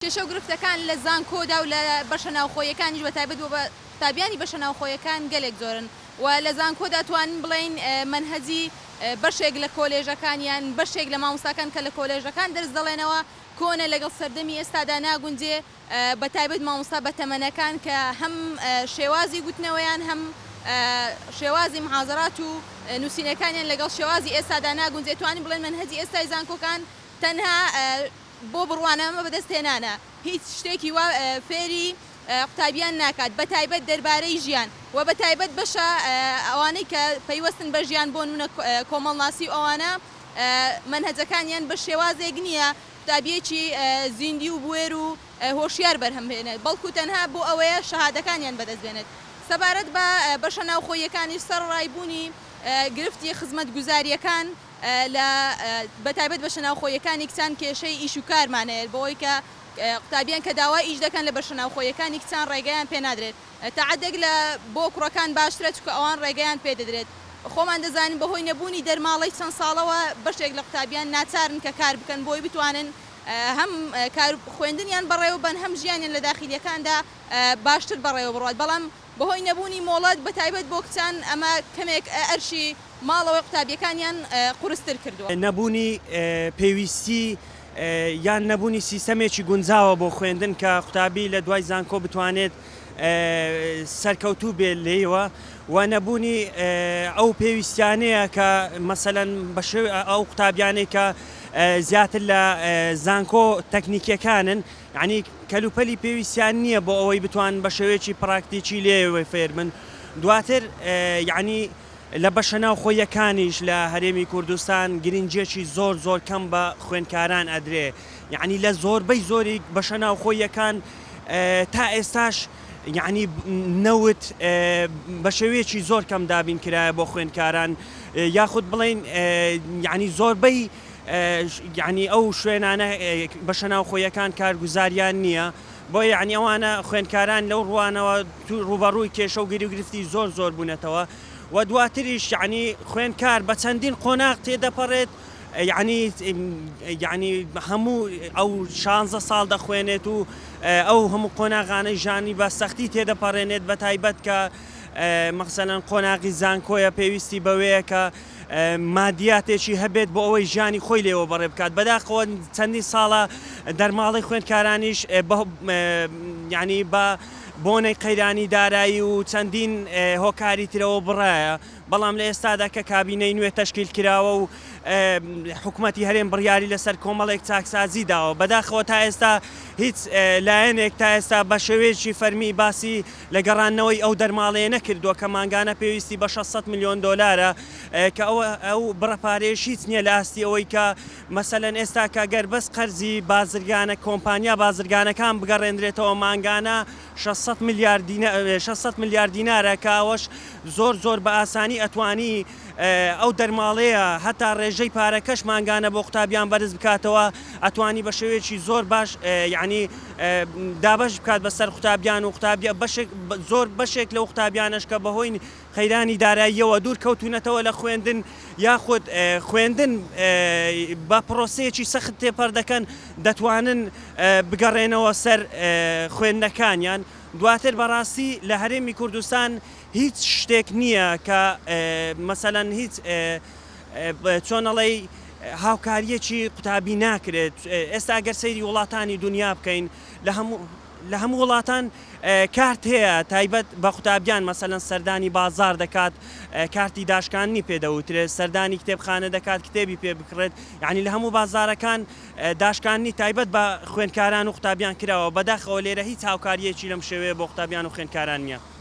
کێشە و گرفتەکان لە زانکۆدا و لە بەشە ناوخۆیەکانیش بەتایبەت بە قوتابیانی بەشە ناوخۆیەکان گەلێک زۆرن و لە زانکۆدا توانین بڵێن منهەجی بەشێک لە کۆلێژەکانیان بەشێک لە مامۆستاکان کە لە کۆلێژەکان دەرس دەڵێنەوە کۆنە لەگەڵ سەردەمی ئێستادا ناگونجێ بەتایبەت مامۆستا بەتەمەنەکان کە هەم شێوازی گوتنەوەیان هەم شێوازی محازەرات و نووسینەکانیان لەگەڵ شێوازی ئێستادا ناگونجێ توانین بڵێن منهەجی ئێستای زانکۆکان تەنها بۆ بڕوانەمە بەدەستهێنانە هیچ شتێکی وا فێری قوتابیان ناکات بەتایبەت دەربارەی ژیان و بەتایبەت بەشە ئەوانەی کە پەیوەستن بە ژیان بۆ نمونە کۆمەڵناسی و ئەوانە منهەجەکانیان بە شێوازێک نییە قوتابیەکی زیندی و بوێر و هۆشیار بەرهەمهێنێت بەڵکو تەنها بۆ ئەوەیە شەهادەکانیان بەدەستبێنێت سەبارەت بە بەشە ناوخۆیەکانی سەر ڕایبوونی گرفتی خزمەتگوزاریەکان لە بەتایبەت بەشە ناوخۆیەکانی کچان کێشەی ئیش و کارمانەیە بۆی کە قوتابیان کە داوای ئیش دەکەن لە بەشە ناوخۆیەکانی کچان ڕێگەیان پێ نادرێت تەعەدێک لە بۆ کوڕەکان باشترە چونکە ئەوان ڕێگەیان پێ دەدرێت خۆمان دەزانین بەهۆی نەبوونی دەرماڵەی چەند ساڵەوە بەشێک لە قوتابیان ناچارن کە کار بکەن بۆی بتوانن هەم کار خوێندنیان بەڕێوە بن هەم ژیانیان لە داخلیەکاندا باشتر بەڕێوە بڕات بەڵام بەهۆی نەبوونی مۆڵەت بەتایبەت بۆ کچان ئەمە کەمێک ئەرشی ماڵەوەی قوتابیەکانیان قورستر کردووە نەبوونی پێویستی یان نەبوونی سیستەمێکی گونجاوە بۆ خوێندن کە قوتابی لە دوای زانکۆ بتوانێت سەرکەوتوو بێت لێیەوە و نەبوونی ئەو پێویستیانەیە کە مەسەلەن ئەو قوتابیانەی کە زیاتر لە زانکۆ تەکنیکیەکانن یعنی کەلوپەلی پێویستیان نییە بۆ ئەوەی بتوان بە شێوەیەکی پراکتیکی لێوەی فێربن دواتر یعنی لە بەشە ناوخۆیەکانیش لە هەرێمی کوردستان گرنگجێکی زۆر کەم بە خوێندکاران ئەدرێ یعنی لە زۆربەی زۆری بەشە ناوخۆیەکان تا ئێستاش یعنی نەوت بە شێوەیەکی زۆر کەم دابین کرایە بۆ خوێندکاران یاخود بڵێن یعنی زۆربەی یعنی ئەو شوێنانە بەشە ناوخۆیەکان کارگوزاریان نییە بۆ یعنی ئەوانە خوێندکاران لەو ڕوانەوە ڕوبەڕووی کێشە و گریگرفتی زۆر بوونەتەوە و دواتریش یعنی خوێندکار بە چەندین قۆناغ تێدەپەڕێت یعنی هەموو ئەو 16 ساڵ دەخوێنێت و ئەو هەموو قۆناغانەی ژانی بە سەختی تێدەپەڕێنێت بە تایبەت کە مەخسەلەن قۆناغی زانکۆیە پێویستی بەوەیە کە مادیاتێکی هەبێت بۆ ئەوەی ژانی خۆی لێوە بەڕێ بکات بەداخەوە چەندی ساڵە دەرماڵی خوێندکارانیش ینی بە بۆنەی قەیرانی دارایی و چەندین هۆکاری ترەوە بڕایە بەڵام لە ئێستادا کە کابینەی نوێ تەشکیل کراوە و حکوومەتی هەرێم بڕیاری لەسەر کۆمەڵێک چاکسازی داوە بەداخەوە تا ئێستا هیچ لایەنێک تا ئێستا بە شێوەیەکی فەرمی باسی لە گەڕانەوەی ئەو دەرماڵەیە نەکردووە کە مانگانە پێویستی بە 600 میلیۆن دۆلارە کە ئەو بڕەپارێش هیچ نییە لە ئاستی ئەوەی کە مەسەلەن ئێستا کە گەربەس قەرزی بازرگانە کۆمپانیا بازرگانەکان بگەڕێنرێتەوە مانگانە 600 میلیارد دینارە کە ئەوەش زۆر بە ئاسانی ئەتوانی ئەو دەرماڵەیە هەتا ڕێژەی پارەکەش مانگانە بۆ قوتابیان بەرز بکاتەوە ئەتوانی بە شێوەیەکی زۆر باش یعنی دابش بکات بەسەر قوتابیان و قوتابیە زۆر بەشێک لەو قوتابیانش کە بەهۆی قەیرانی داراییەوە دوور کەوتونەتەوە لە خوێندن یاخود خوێندن بە پرۆسەیەکی سەخت تێپەر دەکەن دەتوانن بگەڕێنەوە سەر خوێندنەکانیان دواتر بەڕاستی لە هەرێمی کوردستان هیچ شتێک نییە کە مەسەلەن هیچ چۆنەڵی هاوکاریەکی قوتابی ناکرێت ئێستا ئەگەر سەیری وڵاتانی دنیا بکەین لە هەموو وڵاتان کارت هەیە تایبەت بە قوتابیان مەسەلەن سەردانی بازار دەکات کارتی داشکانی پێدەوترێت سەردانی کتێبخانە دەکات کتێبی پێ بکڕێت یعنی لە هەموو بازارەکان داشکانی تایبەت بە خوێندکاران و قوتابیان کراوە بەداخەوە لێرە هیچ هاوکاریەکی لەم شێوەیە بۆ قوتابیان و خوێندکاران نییە.